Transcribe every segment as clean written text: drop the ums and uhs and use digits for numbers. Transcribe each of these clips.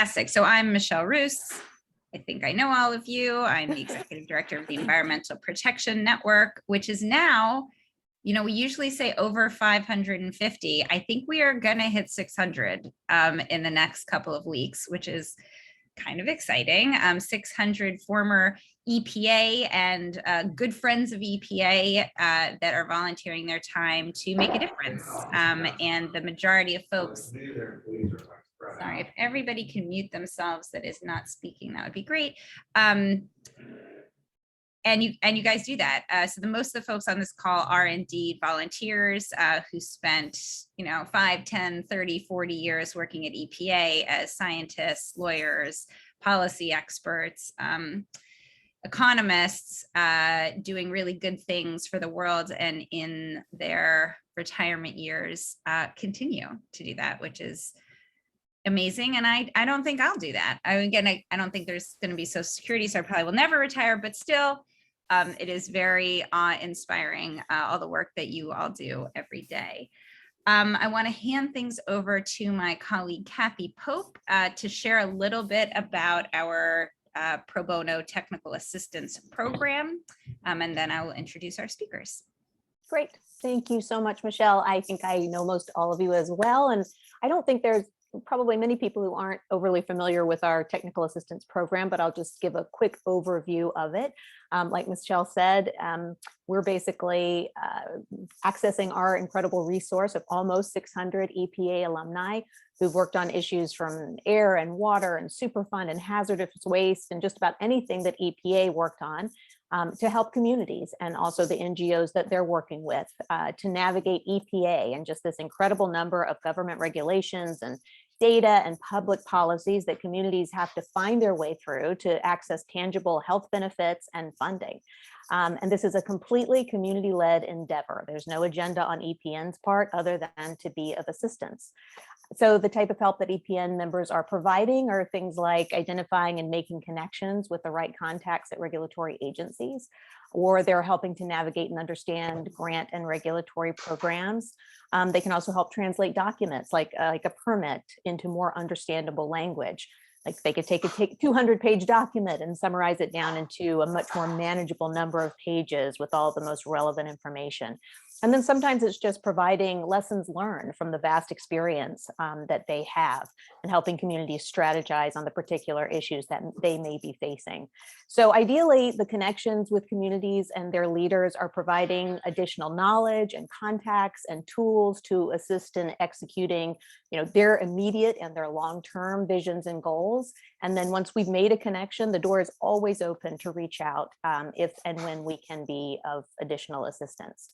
Fantastic. So I'm Michelle Roos. I think I know all of you. I'm the executive director of the Environmental Protection Network, which is now, we usually say over 550. I think we are going to hit 600 in the next couple of weeks, which is kind of exciting. 600 former EPA and good friends of EPA that are volunteering their time to make a difference. And the majority of folks, sorry, if everybody can mute themselves that is not speaking, that would be great. And you guys do that. So the most of the folks on this call are indeed volunteers who spent, 5, 10, 30, 40 years working at EPA as scientists, lawyers, policy experts, economists, doing really good things for the world, and in their retirement years continue to do that, which is amazing. And I don't think I'll do that. I don't think there's going to be Social Security, so I probably will never retire, but still, it is very inspiring, all the work that you all do every day. I want to hand things over to my colleague, Kathy Pope, to share a little bit about our pro bono technical assistance program, and then I will introduce our speakers. Great. Thank you so much, Michelle. I think I know most all of you as well, and I don't think there's probably many people who aren't overly familiar with our technical assistance program, but I'll just give a quick overview of it. Like Michelle said, we're basically accessing our incredible resource of almost 600 EPA alumni who've worked on issues from air and water and Superfund and hazardous waste and just about anything that EPA worked on, to help communities and also the NGOs that they're working with to navigate EPA and just this incredible number of government regulations and data and public policies that communities have to find their way through to access tangible health benefits and funding. And this is a completely community-led endeavor. There's no agenda on EPN's part other than to be of assistance. So the type of help that EPN members are providing are things like identifying and making connections with the right contacts at regulatory agencies, or they're helping to navigate and understand grant and regulatory programs. They can also help translate documents like a permit into more understandable language. Like they could take a 200-page document and summarize it down into a much more manageable number of pages with all the most relevant information. And then sometimes it's just providing lessons learned from the vast experience that they have and helping communities strategize on the particular issues that they may be facing. So ideally, the connections with communities and their leaders are providing additional knowledge and contacts and tools to assist in executing, their immediate and their long-term visions and goals. And then once we've made a connection, the door is always open to reach out if and when we can be of additional assistance.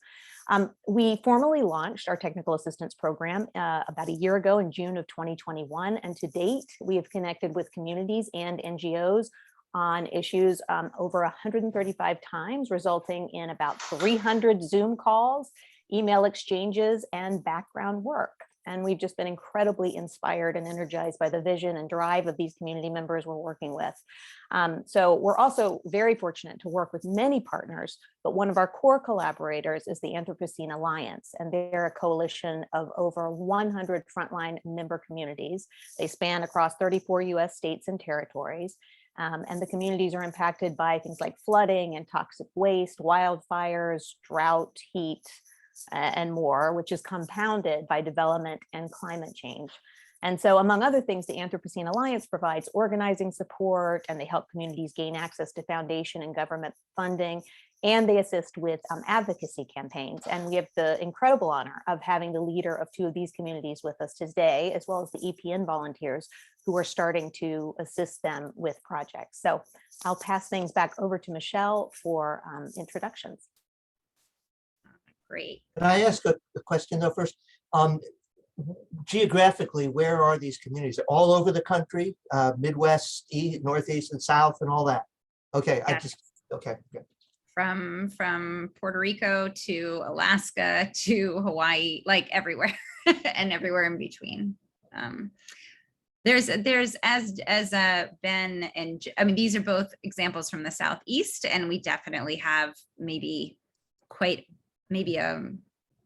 We formally launched our technical assistance program about a year ago in June of 2021. And to date, we have connected with communities and NGOs on issues over 135 times, resulting in about 300 Zoom calls, email exchanges, and background work. And we've just been incredibly inspired and energized by the vision and drive of these community members we're working with. So we're also very fortunate to work with many partners, but one of our core collaborators is the Anthropocene Alliance, and they're a coalition of over 100 frontline member communities. They span across 34 US states and territories. And the communities are impacted by things like flooding and toxic waste, wildfires, drought, heat, and more, which is compounded by development and climate change. And so among other things, the Anthropocene Alliance provides organizing support, and they help communities gain access to foundation and government funding, and they assist with advocacy campaigns. And we have the incredible honor of having the leader of 2 of these communities with us today, as well as the EPN volunteers who are starting to assist them with projects. So I'll pass things back over to Michelle for introductions. Great. Can I ask a question though first? Geographically, where are these communities? All over the country, Midwest, East, Northeast, and South, and all that? Okay, Yeah. Okay. From Puerto Rico to Alaska to Hawaii, like everywhere, and everywhere in between. There's as Ben and these are both examples from the Southeast, and we definitely have maybe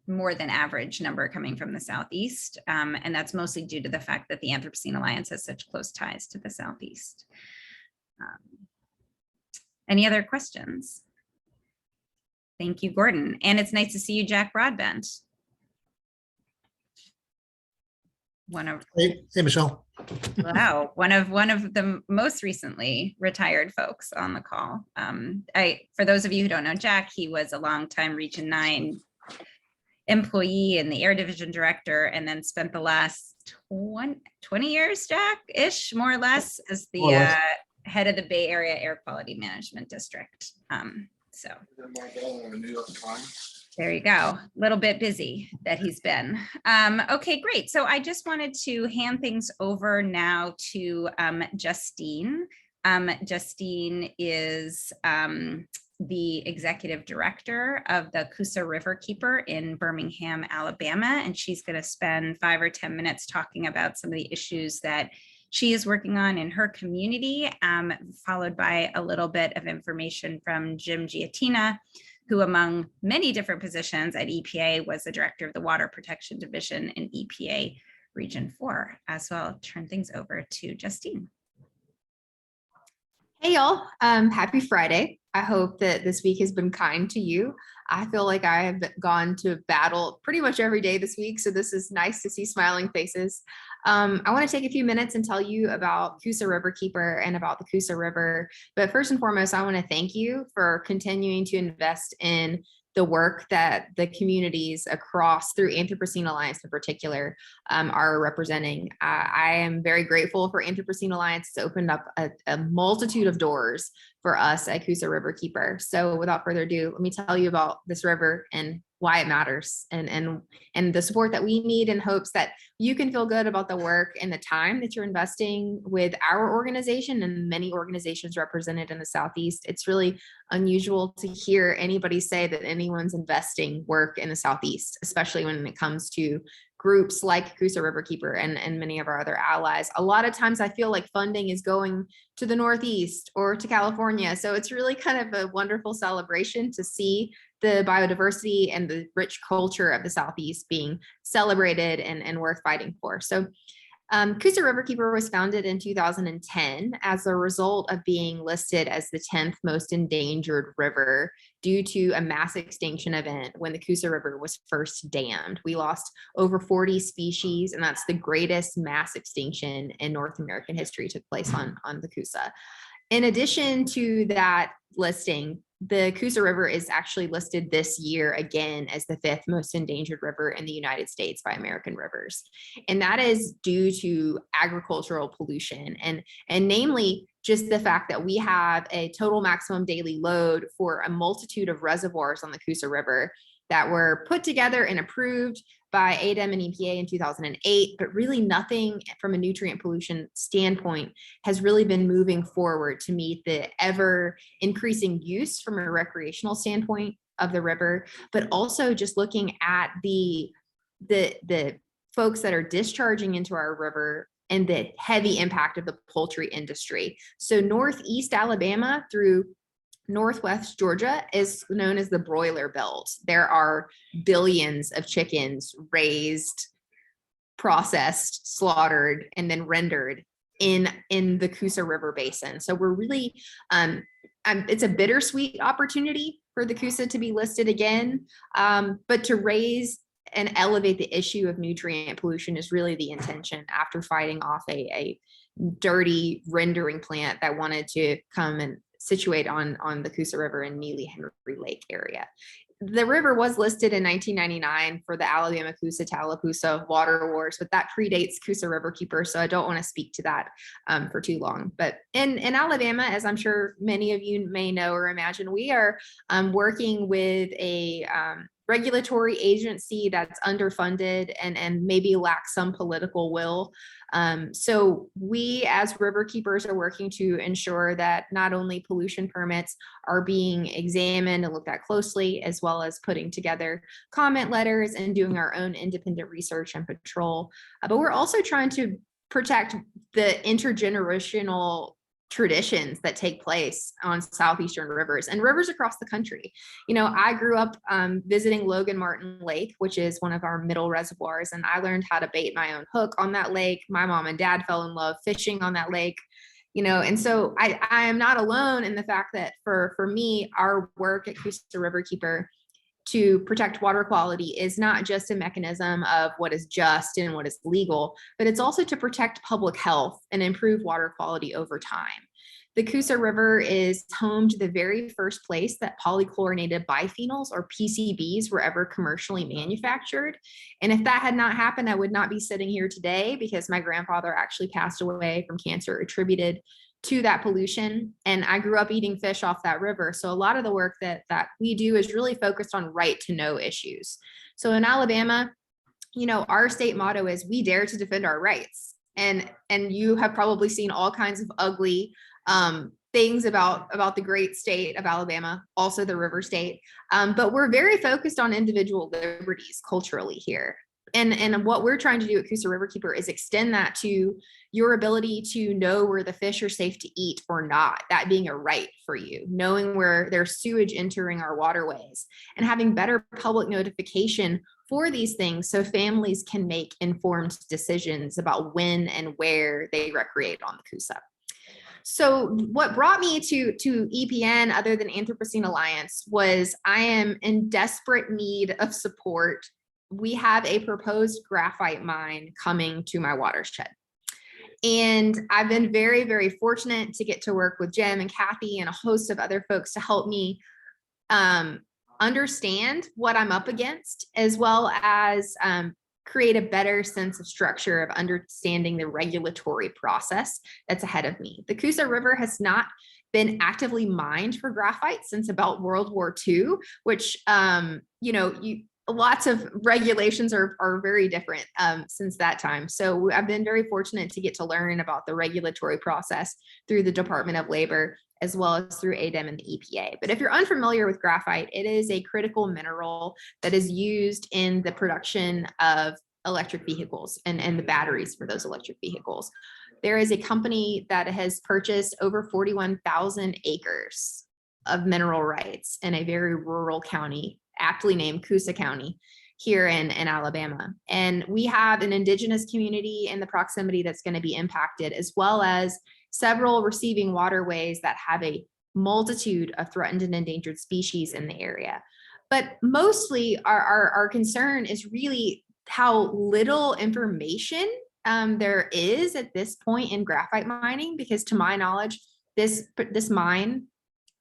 more than average number coming from the Southeast. And that's mostly due to the fact that the Anthropocene Alliance has such close ties to the Southeast. Any other questions? Thank you, Gordon. And it's nice to see you, Jack Broadbent. Hey, Michelle. Wow, one of the most recently retired folks on the call. For those of you who don't know Jack, he was a longtime Region 9 employee and the Air Division Director, and then spent the last 20 years, Jack-ish, more or less, as the head of the Bay Area Air Quality Management District. So there you go. A little bit busy that he's been. Okay, great. So I just wanted to hand things over now to Justine. Justine is the executive director of the Coosa River Keeper in Birmingham, Alabama, and she's going to spend 5 or 10 minutes talking about some of the issues that she is working on in her community, followed by a little bit of information from Jim Giatina, who among many different positions at EPA was the director of the Water Protection Division in EPA Region 4. So I'll turn things over to Justine. Hey y'all, happy Friday. I hope that this week has been kind to you. I feel like I have gone to battle pretty much every day this week, so this is nice to see smiling faces. I want to take a few minutes and tell you about Coosa River Keeper and about the Coosa River. But first and foremost, I want to thank you for continuing to invest in the work that the communities across through Anthropocene Alliance in particular are representing. I am very grateful for Anthropocene Alliance. It's opened up a multitude of doors for us at Coosa River Keeper. So without further ado, let me tell you about this river and why it matters and the support that we need, in hopes that you can feel good about the work and the time that you're investing with our organization and many organizations represented in the Southeast. It's really unusual to hear anybody say that anyone's investing work in the Southeast, especially when it comes to groups like Coosa River Keeper and many of our other allies. A lot of times I feel like funding is going to the Northeast or to California. So it's really kind of a wonderful celebration to see the biodiversity and the rich culture of the Southeast being celebrated and worth fighting for. So Coosa River Keeper was founded in 2010 as a result of being listed as the 10th most endangered river due to a mass extinction event when the Coosa River was first dammed. We lost over 40 species, and that's the greatest mass extinction in North American history took place on the Coosa. In addition to that listing, the Coosa River is actually listed this year again as the 5th most endangered river in the United States by American Rivers. And that is due to agricultural pollution and namely just the fact that we have a total maximum daily load for a multitude of reservoirs on the Coosa River that were put together and approved by ADEM and EPA in 2008, but really nothing from a nutrient pollution standpoint has really been moving forward to meet the ever increasing use from a recreational standpoint of the river, but also just looking at the folks that are discharging into our river and the heavy impact of the poultry industry. So Northeast Alabama through Northwest Georgia is known as the broiler belt. There are billions of chickens raised, processed, slaughtered, and then rendered in the Coosa River Basin. So we're really, it's a bittersweet opportunity for the Coosa to be listed again, but to raise and elevate the issue of nutrient pollution is really the intention after fighting off a dirty rendering plant that wanted to come and situate on the Coosa River in Neely-Henry Lake area. The river was listed in 1999 for the Alabama-Coosa-Tallapoosa water wars, but that predates Coosa River Keeper, so I don't want to speak to that for too long. But in Alabama, as I'm sure many of you may know or imagine, we are working with a regulatory agency that's underfunded and maybe lacks some political will. So we as river keepers are working to ensure that not only pollution permits are being examined and looked at closely, as well as putting together comment letters and doing our own independent research and patrol, but we're also trying to protect the intergenerational traditions that take place on southeastern rivers and rivers across the country. You know, I grew up visiting Logan Martin Lake, which is one of our middle reservoirs, and I learned how to bait my own hook on that lake. My mom and dad fell in love fishing on that lake. You know, and so I am not alone in the fact that for me, our work at Coosa Riverkeeper to protect water quality is not just a mechanism of what is just and what is legal, but it's also to protect public health and improve water quality over time. The Coosa River is home to the very first place that polychlorinated biphenyls, or PCBs, were ever commercially manufactured. And if that had not happened, I would not be sitting here today, because my grandfather actually passed away from cancer attributed to that pollution. And I grew up eating fish off that river. So a lot of the work that we do is really focused on right to know issues. So in Alabama, you know, our state motto is "We dare to defend our rights." And you have probably seen all kinds of ugly things about the great state of Alabama, also the river state. But we're very focused on individual liberties culturally here. And what we're trying to do at Coosa Riverkeeper is extend that to your ability to know where the fish are safe to eat or not, that being a right for you, knowing where there's sewage entering our waterways, and having better public notification for these things so families can make informed decisions about when and where they recreate on the Coosa. So what brought me to EPN, other than Anthropocene Alliance, was I am in desperate need of support. We have a proposed graphite mine coming to my watershed. And I've been very, very fortunate to get to work with Jim and Kathy and a host of other folks to help me understand what I'm up against, as well as create a better sense of structure of understanding the regulatory process that's ahead of me. The Coosa River has not been actively mined for graphite since about World War II, which, you know, lots of regulations are very different since that time. So I've been very fortunate to get to learn about the regulatory process through the Department of Labor, as well as through ADEM and the EPA. But if you're unfamiliar with graphite, it is a critical mineral that is used in the production of electric vehicles and the batteries for those electric vehicles. There is a company that has purchased over 41,000 acres of mineral rights in a very rural county, aptly named Coosa County, here in Alabama. And we have an indigenous community in the proximity that's going to be impacted, as well as several receiving waterways that have a multitude of threatened and endangered species in the area. But mostly our concern is really how little information there is at this point in graphite mining, because to my knowledge, this mine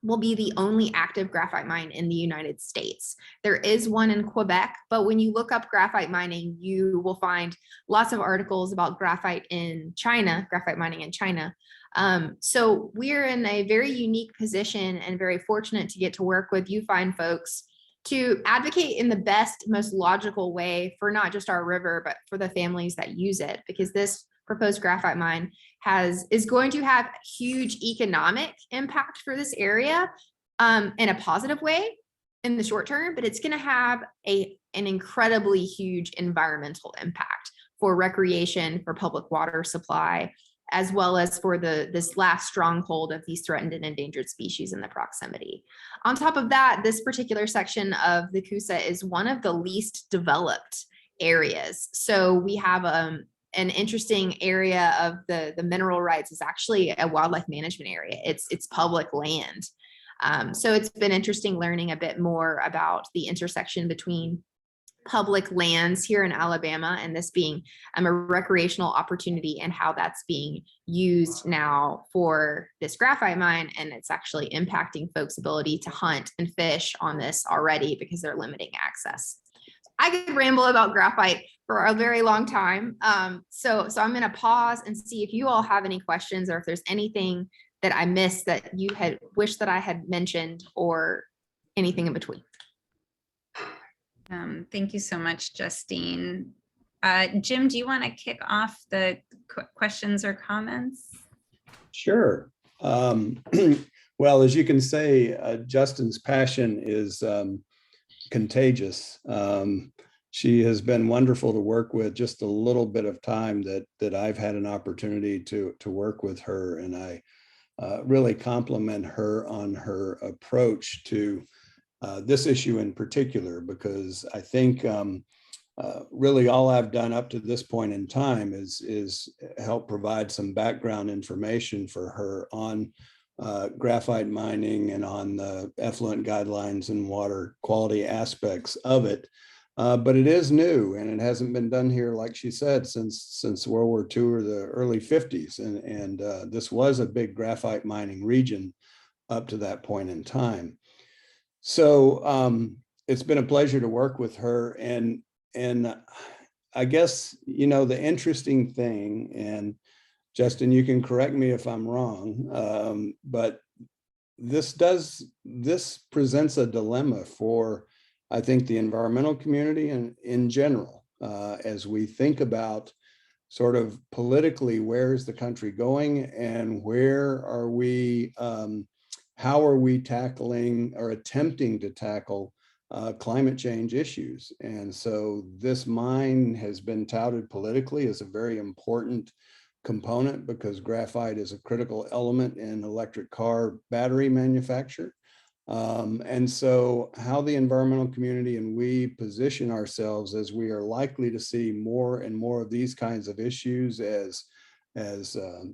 will be the only active graphite mine in the United States. There is one in Quebec, but when you look up graphite mining, you will find lots of articles about graphite in China, graphite mining in China. So we're in a very unique position and very fortunate to get to work with you fine folks to advocate in the best, most logical way for not just our river, but for the families that use it, because this proposed graphite mine is going to have huge economic impact for this area in a positive way in the short term, but it's going to have an incredibly huge environmental impact for recreation, for public water supply, as well as for this last stronghold of these threatened and endangered species in the proximity. On top of that, this particular section of the Coosa is one of the least developed areas. So we have an interesting area of the mineral rights is actually a wildlife management area. It's public land. So it's been interesting learning a bit more about the intersection between public lands here in Alabama and this being a recreational opportunity, and how that's being used now for this graphite mine. And it's actually impacting folks' ability to hunt and fish on this already because they're limiting access. I could ramble about graphite for a very long time. So I'm going to pause and see if you all have any questions, or if there's anything that I missed that you had wished that I had mentioned, or anything in between. Thank you so much, Justine. Jim, do you want to kick off the questions or comments? Sure. Well, as you can say, Justin's passion is contagious. She has been wonderful to work with. Just a little bit of time that I've had an opportunity to work with her, and really compliment her on her approach to this issue in particular, because I think really all I've done up to this point in time is help provide some background information for her on graphite mining and on the effluent guidelines and water quality aspects of it. But it is new, and it hasn't been done here, like she said, since World War II or the early 50s. And this was a big graphite mining region up to that point in time. So it's been a pleasure to work with her. And I guess, you know, the interesting thing, and Justin, you can correct me if I'm wrong, but this presents a dilemma for, I think, the environmental community and in general, as we think about sort of politically, where's the country going, and where are we, how are we tackling or attempting to tackle climate change issues. And so this mine has been touted politically as a very important component, because graphite is a critical element in electric car battery manufacture. And so how the environmental community and we position ourselves, as we are likely to see more and more of these kinds of issues as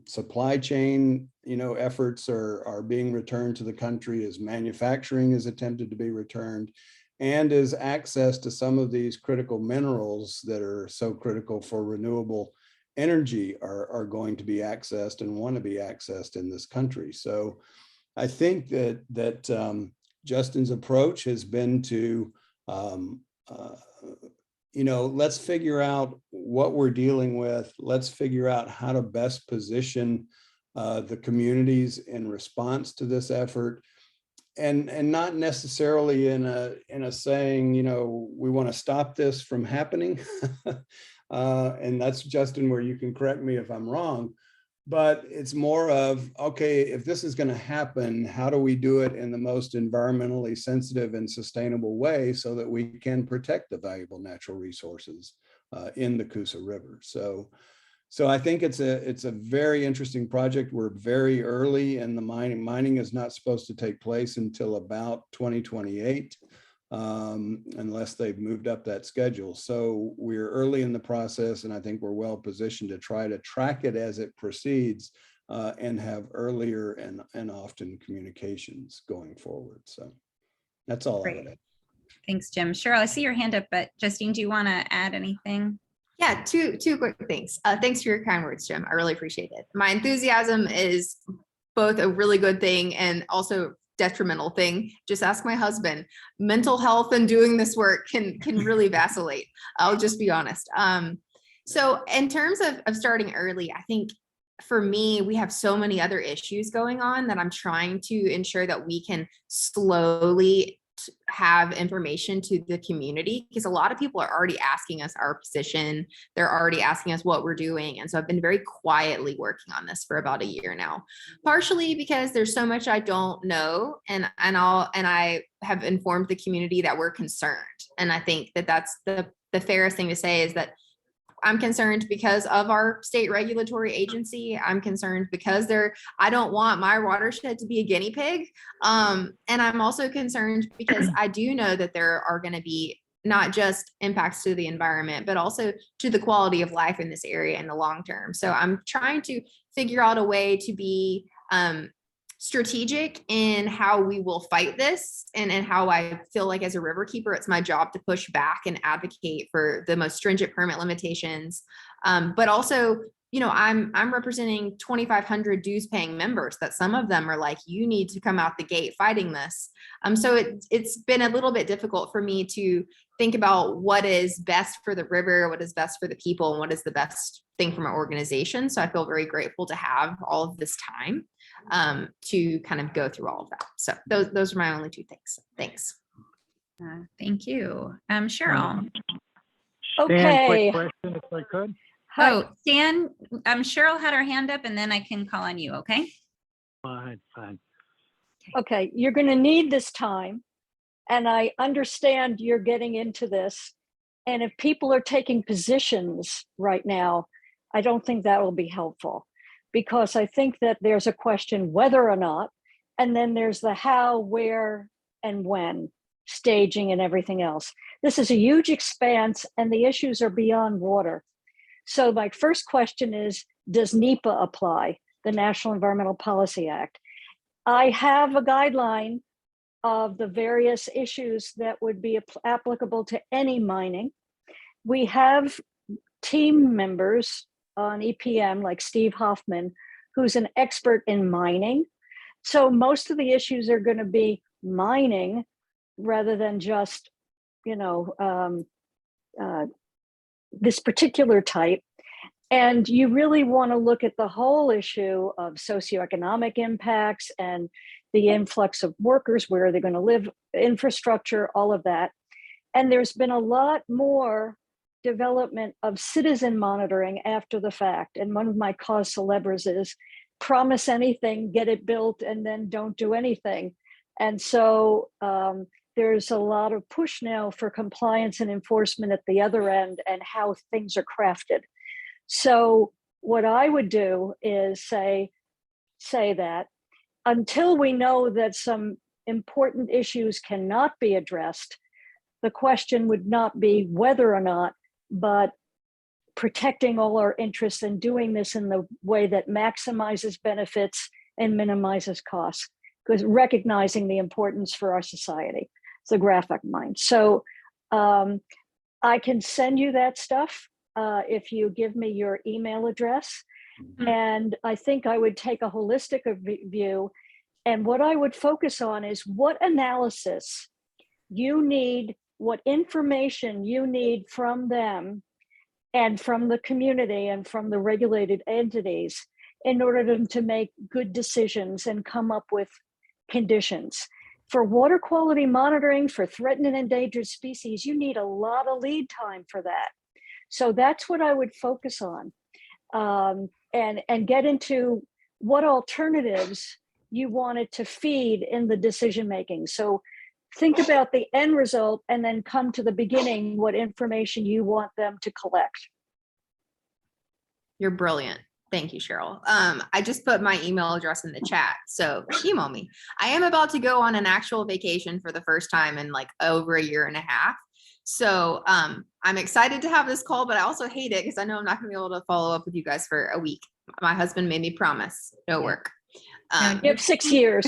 supply chain, you know, efforts are being returned to the country, as manufacturing is attempted to be returned, and as access to some of these critical minerals that are so critical for renewable energy are going to be accessed and want to be accessed in this country. So I think that Justin's approach has been to, you know, let's figure out what we're dealing with. Let's figure out how to best position the communities in response to this effort, and not necessarily in a saying, you know, we want to stop this from happening. And that's, Justin, where you can correct me if I'm wrong. But it's more of, okay, if this is going to happen, how do we do it in the most environmentally sensitive and sustainable way so that we can protect the valuable natural resources in the Coosa River? So I think it's a very interesting project. We're very early in the mining. Mining is not supposed to take place until about 2028, unless they've moved up that schedule. So we're early in the process, and I think we're well positioned to try to track it as it proceeds and have earlier and often communications going forward. So that's all I would add. Thanks, Jim. Cheryl, I see your hand up, but Justine, do you want to add anything? Yeah, two quick things. Thanks for your kind words, Jim. I really appreciate it. My enthusiasm is both a really good thing and also detrimental thing. Just ask my husband. Mental health and doing this work can really vacillate. I'll just be honest. So in terms of starting early, I think for me, we have so many other issues going on that I'm trying to ensure that we can slowly have information to the community, because a lot of people are already asking us our position. They're already asking us what we're doing. And so I've been very quietly working on this for about a year now, partially because there's so much I don't know. And I have informed the community that we're concerned. And I think that that's the fairest thing to say, is that I'm concerned because of our state regulatory agency. I'm concerned because I don't want my watershed to be a guinea pig. And I'm also concerned because I do know that there are going to be not just impacts to the environment, but also to the quality of life in this area in the long term. So I'm trying to figure out a way to be strategic in how we will fight this, and how I feel like as a river keeper, it's my job to push back and advocate for the most stringent permit limitations. But also, you know, I'm representing 2,500 dues paying members that some of them are like, you need to come out the gate fighting this. So it's been a little bit difficult for me to think about what is best for the river, what is best for the people, and what is the best thing for my organization. So I feel very grateful to have all of this time to kind of go through all of that. So those are my only two things. Thanks. Thank you. Cheryl. Stan, Okay. quick question if I could. Hi. Oh, Stan, Cheryl had her hand up, and then I can call on you, okay? Fine. Okay, you're going to need this time. And I understand you're getting into this. And if people are taking positions right now, I don't think that will be helpful, because I think that there's a question whether or not, and then there's the how, where, and when, staging and everything else. This is a huge expanse and the issues are beyond water. So my first question is, does NEPA apply, the National Environmental Policy Act? I have a guideline of the various issues that would be applicable to any mining. We have team members on EPM like Steve Hoffman, who's an expert in mining. So most of the issues are going to be mining rather than just, this particular type. And you really want to look at the whole issue of socioeconomic impacts and the influx of workers, where they're going to live, infrastructure, all of that. And there's been a lot more development of citizen monitoring after the fact. And one of my cause celebres is promise anything, get it built, and then don't do anything. And so there's a lot of push now for compliance and enforcement at the other end and how things are crafted. So what I would do is say that until we know that some important issues cannot be addressed, the question would not be whether or not, but protecting all our interests and doing this in the way that maximizes benefits and minimizes costs, because recognizing the importance for our society. It's a graphic mind. So I can send you that stuff if you give me your email address. And I think I would take a holistic view. And what I would focus on is what analysis you need, what information you need from them and from the community and from the regulated entities in order to make good decisions and come up with conditions. For water quality monitoring for threatened and endangered species, you need a lot of lead time for that. So that's what I would focus on, and get into what alternatives you wanted to feed in the decision making. So think about the end result and then come to the beginning, what information you want them to collect. You're brilliant. Thank you, Cheryl. I just put my email address in the chat, so email me. I am about to go on an actual vacation for the first time in like over a year and a half. So I'm excited to have this call, but I also hate it because I know I'm not gonna be able to follow up with you guys for a week. My husband made me promise no work. You have 6 years.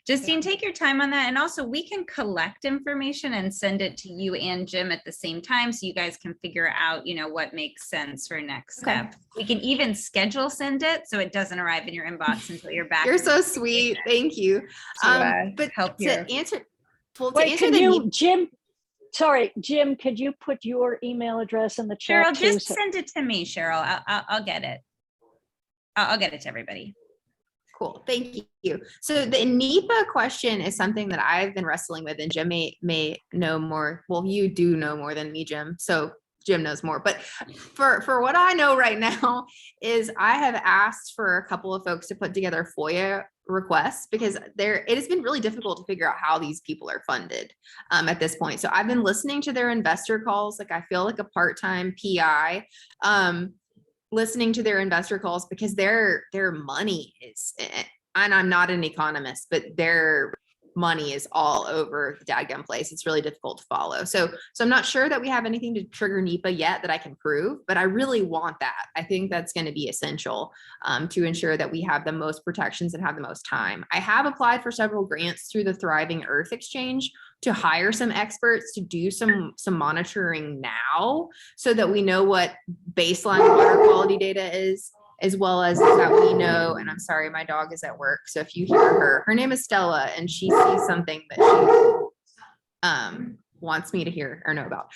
Justine, take your time on that. And also we can collect information and send it to you and Jim at the same time. So you guys can figure out, what makes sense for next step. We can even schedule send it so it doesn't arrive in your inbox until you're back. You're so sweet. Thank you. But help to here. answer, well, to Wait, answer can the you, need- Jim, could you put your email address in the chat? Cheryl, too, just so- send it to me, Cheryl. I'll get it. I'll get it to everybody. Cool, thank you. So the NEPA question is something that I've been wrestling with, and Jim may know more. Well, you do know more than me, Jim. So Jim knows more. But for what I know right now is I have asked for a couple of folks to put together FOIA requests because it has been really difficult to figure out how these people are funded at this point. So I've been listening to their investor calls. Like I feel like a part-time PI. Listening to their investor calls because their money is, and I'm not an economist, but their money is all over the dadgum place. It's really difficult to follow. So I'm not sure that we have anything to trigger NEPA yet that I can prove, but I really want that. I think that's going to be essential to ensure that we have the most protections and have the most time. I have applied for several grants through the Thriving Earth Exchange to hire some experts to do some monitoring now so that we know what baseline water quality data is, as well as that we know, and I'm sorry, my dog is at work. So if you hear her name is Stella and she sees something that she wants me to hear or know about.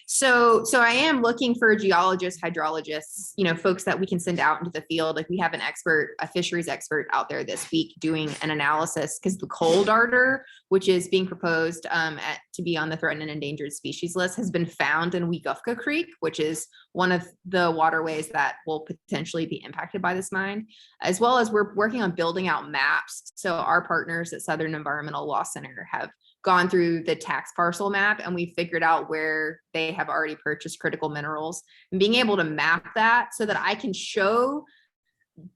So I am looking for geologists, hydrologists, folks that we can send out into the field. Like we have an expert, a fisheries expert out there this week doing an analysis because the coal darter, which is being proposed to be on the threatened and endangered species list, has been found in Weegufka Creek, which is one of the waterways that will potentially be impacted by this mine, as well as we're working on building out maps. So our partners at Southern Environmental Law Center have gone through the tax parcel map and we figured out where they have already purchased critical minerals and being able to map that so that I can show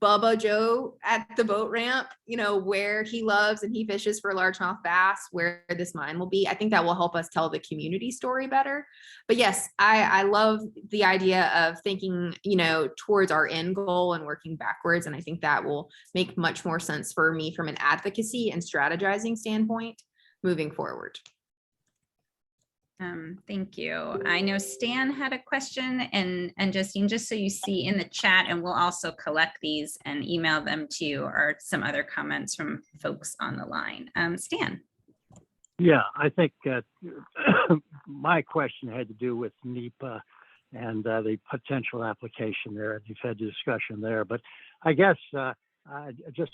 Bubba Joe at the boat ramp, you know, where he loves and he fishes for largemouth bass, where this mine will be. I think that will help us tell the community story better. But yes, I love the idea of thinking, you know, towards our end goal and working backwards. And I think that will make much more sense for me from an advocacy and strategizing standpoint moving forward. Thank you. I know Stan had a question, and Justine, just so you see in the chat, and we'll also collect these and email them to you, are some other comments from folks on the line. Stan. Yeah, I think my question had to do with NEPA and the potential application there. You've had the discussion there, but I guess just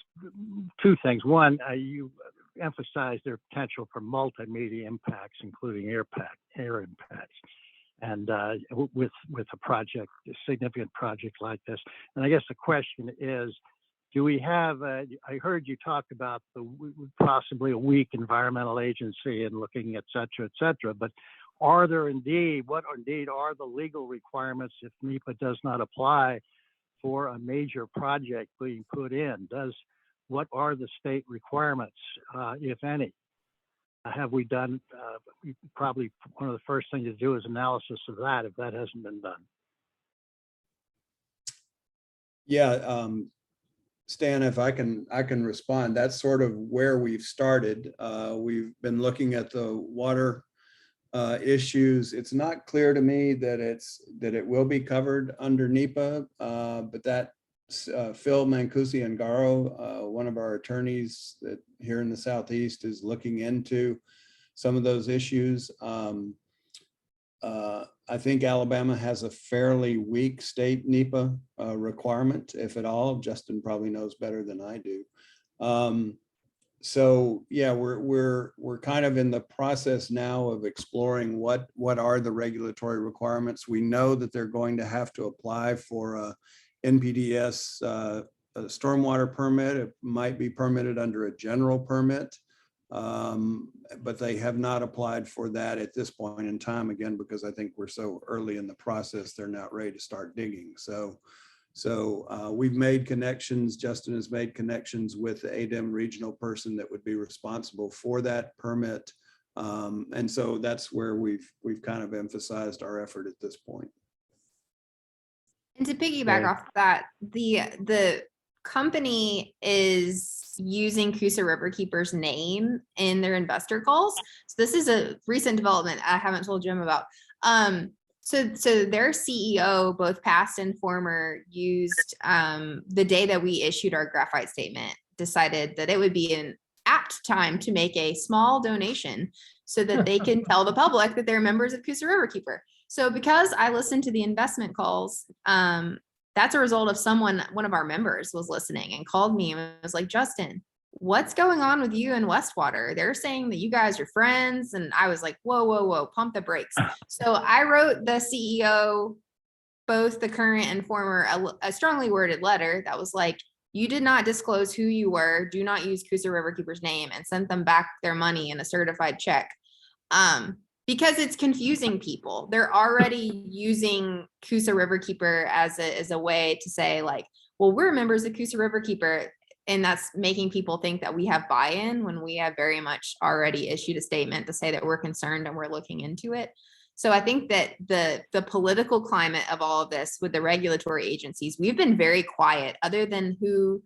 two things. One, you emphasize their potential for multimedia impacts, including air impacts, and with a project, a significant project like this. And I guess the question is, do we have? I heard you talk about possibly a weak environmental agency and looking et cetera. But are there indeed? What indeed are the legal requirements if NEPA does not apply for a major project being put in? What are the state requirements, if any? Have we done, probably one of the first things to do is analysis of that, if that hasn't been done. Yeah, Stan, if I can respond. That's sort of where we've started. We've been looking at the water issues. It's not clear to me that it will be covered under NEPA, but that Phil Mancusi-Ungaro, one of our attorneys that here in the Southeast, is looking into some of those issues. I think Alabama has a fairly weak state NEPA requirement, if at all. Justin probably knows better than I do. So yeah, we're kind of in the process now of exploring what are the regulatory requirements. We know that they're going to have to apply for a NPDES a stormwater permit. It might be permitted under a general permit, but they have not applied for that at this point in time, again, because I think we're so early in the process, they're not ready to start digging. So we've made connections. Justin has made connections with the ADEM regional person that would be responsible for that permit. And so that's where we've kind of emphasized our effort at this point. And to piggyback off that, the company is using Coosa Riverkeeper's name in their investor calls. So this is a recent development I haven't told Jim about. So their CEO, both past and former, used the day that we issued our graphite statement, decided that it would be an apt time to make a small donation so that they can tell the public that they're members of Coosa Riverkeeper. So because I listened to the investment calls, that's a result of one of our members was listening and called me and was like, Justin, what's going on with you and Westwater? They're saying that you guys are friends. And I was like, whoa, pump the brakes. So I wrote the CEO, both the current and former, a strongly worded letter that was like, you did not disclose who you were, do not use Coosa Riverkeeper's name, and sent them back their money in a certified check. Because it's confusing people. They're already using Coosa Riverkeeper as a way to say like, well, we're members of Coosa Riverkeeper. And that's making people think that we have buy-in when we have very much already issued a statement to say that we're concerned and we're looking into it. So I think that the political climate of all of this with the regulatory agencies, we've been very quiet. Other than who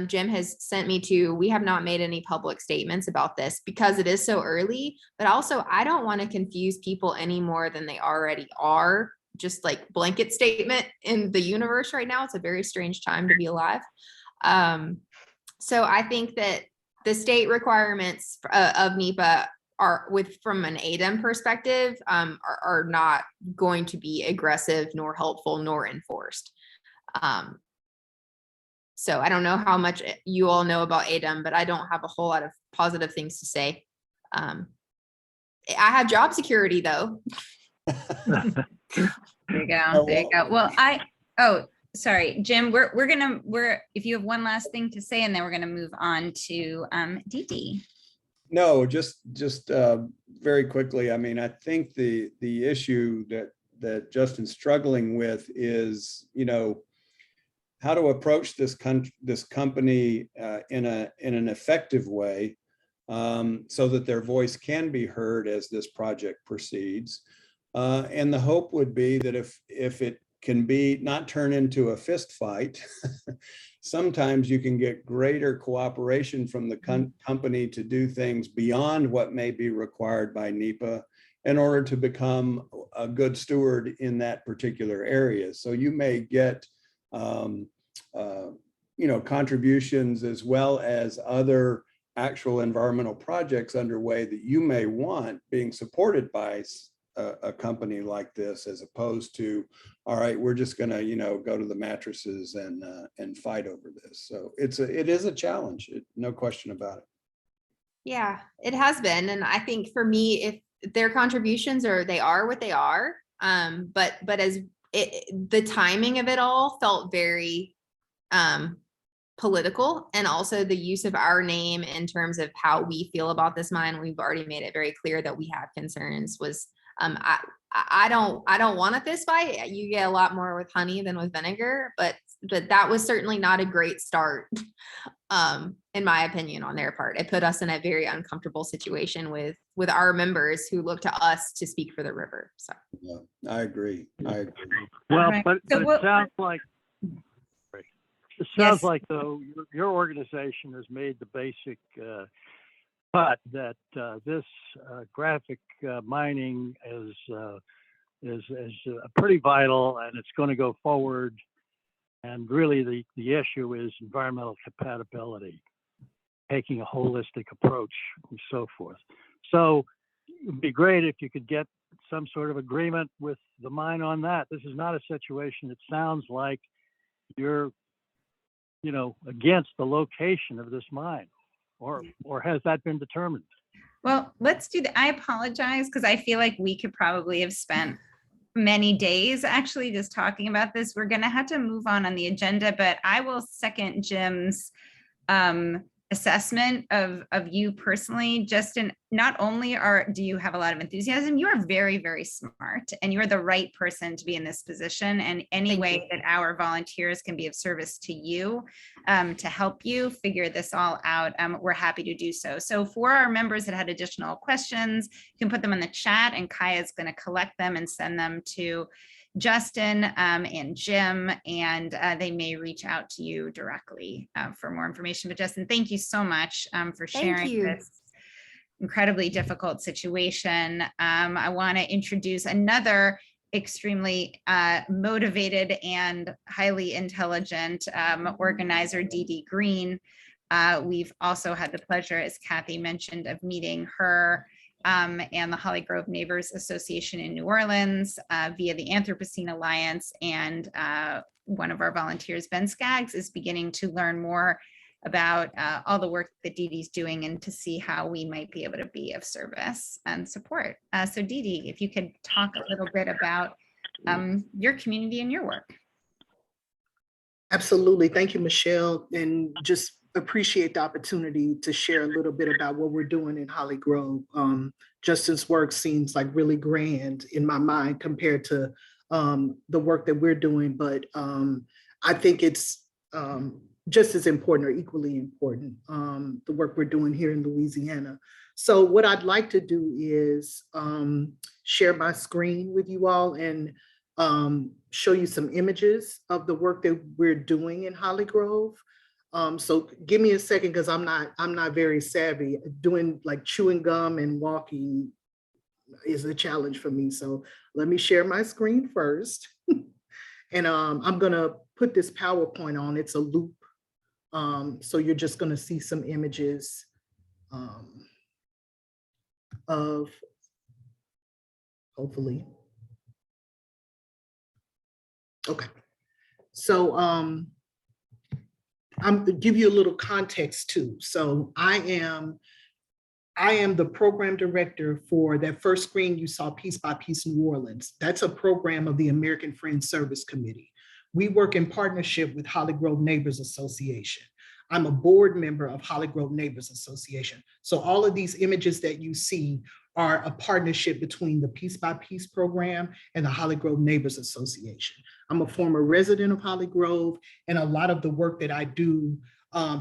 Jim has sent me to, we have not made any public statements about this because it is so early. But also, I don't want to confuse people any more than they already are. Just like blanket statement in the universe right now. It's a very strange time to be alive. So I think that the state requirements of NEPA are, from an ADEM perspective, are not going to be aggressive, nor helpful, nor enforced. So I don't know how much you all know about ADEM, but I don't have a whole lot of positive things to say. I have job security though. There you go. There you go. Well, sorry, Jim, we're if you have one last thing to say, and then we're gonna move on to Dee. No, just very quickly. I mean, I think the issue that Justin's struggling with is, how to approach this company in an effective way, so that their voice can be heard as this project proceeds. And the hope would be that if it can be not turn into a fist fight, sometimes you can get greater cooperation from the company to do things beyond what may be required by NEPA in order to become a good steward in that particular area. So you may get contributions as well as other actual environmental projects underway that you may want being supported by a company like this, as opposed to, all right, we're just going to, go to the mattresses and fight over this. So it is a challenge, no question about it. Yeah, it has been. And I think for me, if their contributions they are what they are, but as the timing of it all felt very political, and also the use of our name in terms of how we feel about this mine. We've already made it very clear that we have concerns. I don't want a fist fight. You get a lot more with honey than with vinegar, but that was certainly not a great start, in my opinion, on their part. It put us in a very uncomfortable situation with our members who look to us to speak for the river. So Yeah, I agree. Well, Right. but So it what- sounds like, Yes. though your organization has made the basic cut that this graphic mining is pretty vital, and it's going to go forward. And really, the issue is environmental compatibility, taking a holistic approach, and so forth. So it would be great if you could get some sort of agreement with the mine on that. This is not a situation. It sounds like you're, against the location of this mine, or has that been determined? Well, let's do that. I apologize because I feel like we could probably have spent many days actually just talking about this. We're going to have to move on the agenda, but I will second Jim's assessment of you personally. Justin, not only do you have a lot of enthusiasm, you are very, very smart, and you're the right person to be in this position. And any way that our volunteers can be of service to you, to help you figure this all out, we're happy to do so. So for our members that had additional questions, you can put them in the chat, and Kaya is going to collect them and send them to Justin and Jim, and they may reach out to you directly for more information. But Justin, thank you so much for sharing you. this incredibly difficult situation. I want to introduce another extremely motivated and highly intelligent organizer, Dee Dee Green. We've also had the pleasure, as Kathy mentioned, of meeting her and the Holly Grove Neighbors Association in New Orleans via the Anthropocene Alliance. And one of our volunteers, Ben Skaggs, is beginning to learn more about all the work that Dee Dee's doing, and to see how we might be able to be of service and support. So Dee Dee, if you could talk a little bit about your community and your work. Absolutely. Thank you, Michelle, and just appreciate the opportunity to share a little bit about what we're doing in Holly Grove. Justin's work seems like really grand in my mind compared to the work that we're doing, but I think it's just as important or equally important, the work we're doing here in Louisiana. So what I'd like to do is share my screen with you all and show you some images of the work that we're doing in Holly Grove. So give me a second, because I'm not very savvy. Doing like chewing gum and walking is a challenge for me. So let me share my screen first. And I'm gonna put this PowerPoint on. It's a loop. So you're just gonna see some images of, hopefully. Okay. So I'm gonna give you a little context too. So I am the program director for that first screen you saw, Piece by Piece New Orleans. That's a program of the American Friends Service Committee. We work in partnership with Holly Grove Neighbors Association. I'm a board member of Holly Grove Neighbors Association. So all of these images that you see are a partnership between the Piece by Piece program and the Holly Grove Neighbors Association. I'm a former resident of Holly Grove, and a lot of the work that I do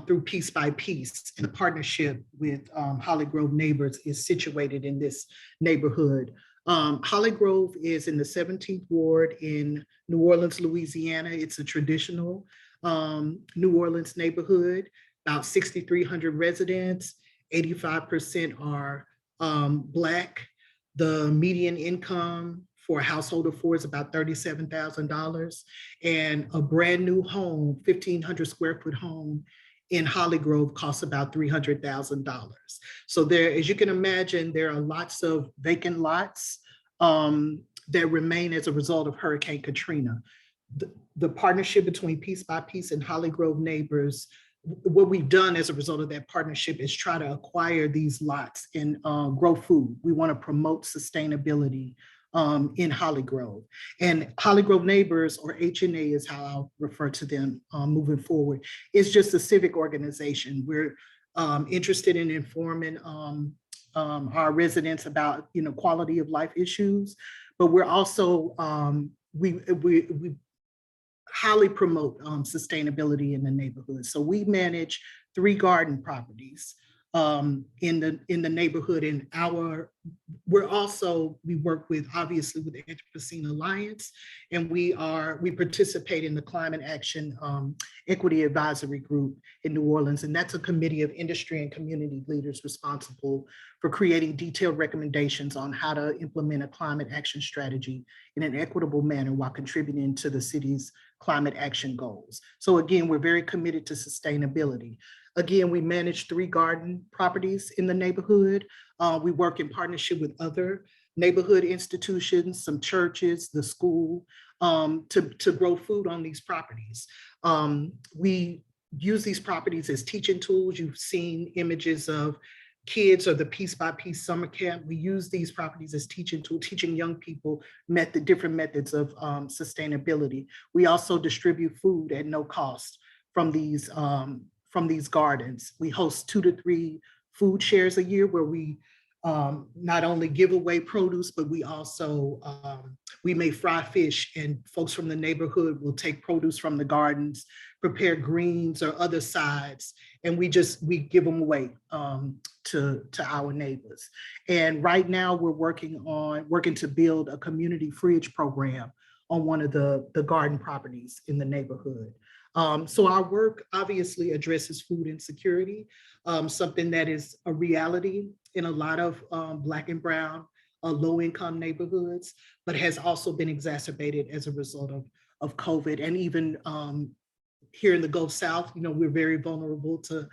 through Piece by Piece in partnership with Holly Grove Neighbors is situated in this neighborhood. Holly Grove is in the 17th Ward in New Orleans, Louisiana. It's a traditional New Orleans neighborhood, about 6,300 residents, 85% are Black. The median income for a household of four is about $37,000, and a brand new home, 1,500 square foot home in Holly Grove costs about $300,000. So there, as you can imagine, there are lots of vacant lots that remain as a result of Hurricane Katrina. The partnership between Piece by Piece and Holly Grove Neighbors, what we've done as a result of that partnership is try to acquire these lots and grow food. We want to promote sustainability in Holly Grove. And Holly Grove Neighbors, or HNA is how I'll refer to them moving forward, is just a civic organization. We're interested in informing our residents about, quality of life issues, but we're also, we highly promote sustainability in the neighborhood. So we manage 3 garden properties in the neighborhood. And we work with, obviously, with the Anthropocene Alliance, and we participate in the Climate Action Equity Advisory Group in New Orleans. And that's a committee of industry and community leaders responsible for creating detailed recommendations on how to implement a climate action strategy in an equitable manner while contributing to the city's climate action goals. So again, we're very committed to sustainability. Again, we manage 3 garden properties in the neighborhood. We work in partnership with other neighborhood institutions, some churches, the school, to grow food on these properties. We use these properties as teaching tools. You've seen images of kids or the Piece by Piece summer camp. We use these properties as teaching tool, teaching young people different methods of sustainability. We also distribute food at no cost from these gardens. We host 2 to 3 food shares a year where we not only give away produce, but we also, we may fry fish, and folks from the neighborhood will take produce from the gardens, prepare greens or other sides, and we give them away to our neighbors. And right now we're working to build a community fridge program on one of the garden properties in the neighborhood. So our work obviously addresses food insecurity, something that is a reality in a lot of Black and Brown low-income neighborhoods, but has also been exacerbated as a result of COVID. And even here in the Gulf South, we're very vulnerable to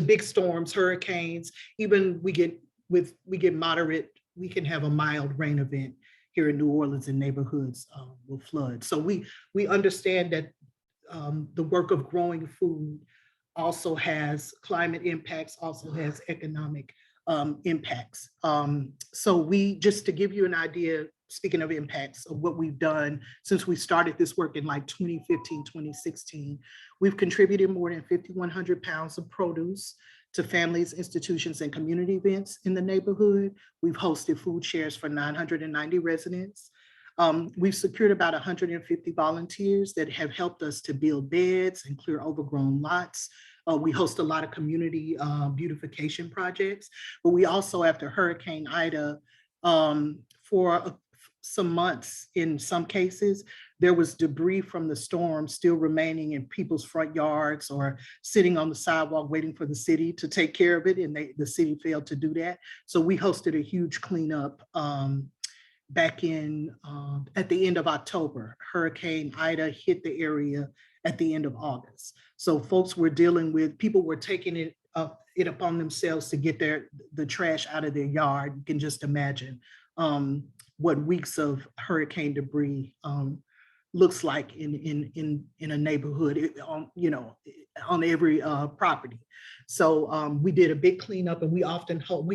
big storms, hurricanes. Even we get moderate, we can have a mild rain event here in New Orleans, and neighborhoods will flood. So we understand that the work of growing food also has climate impacts, also has economic impacts. So just to give you an idea, speaking of impacts, of what we've done since we started this work in like 2015, 2016, we've contributed more than 5,100 pounds of produce to families, institutions, and community events in the neighborhood. We've hosted food shares for 990 residents. We've secured about 150 volunteers that have helped us to build beds and clear overgrown lots. We host a lot of community beautification projects, but we also, after Hurricane Ida, for some months, in some cases, there was debris from the storm still remaining in people's front yards or sitting on the sidewalk waiting for the city to take care of it, and the city failed to do that. So we hosted a huge cleanup back in, at the end of October. Hurricane Ida hit the area at the end of August. So folks were people were taking it upon themselves to get the trash out of their yard. You can just imagine what weeks of hurricane debris looks like in a neighborhood, on every property. So we did a big cleanup, and we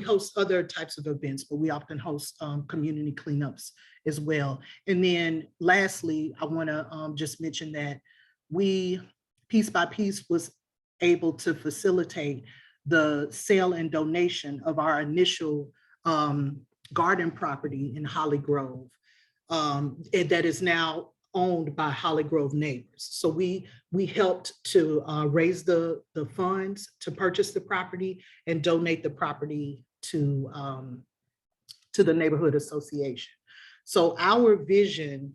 host other types of events, but we often host community cleanups as well. And then lastly, I want to just mention that Piece by Piece was able to facilitate the sale and donation of our initial garden property in Holly Grove that is now owned by Holly Grove neighbors. So we helped to raise the funds to purchase the property and donate the property to the neighborhood association. So our vision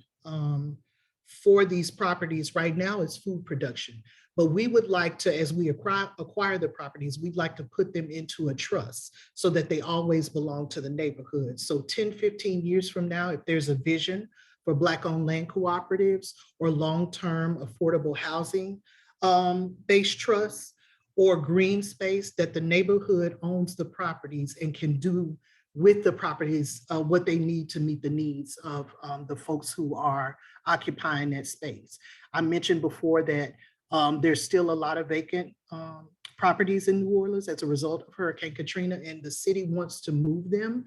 for these properties right now is food production. But we would like to, as we acquire the properties, we'd like to put them into a trust so that they always belong to the neighborhood. So 10, 15 years from now, if there's a vision for Black-owned land cooperatives or long-term affordable housing based trusts or green space, that the neighborhood owns the properties and can do with the properties what they need to meet the needs of the folks who are occupying that space. I mentioned before that there's still a lot of vacant properties in New Orleans as a result of Hurricane Katrina, and the city wants to move them,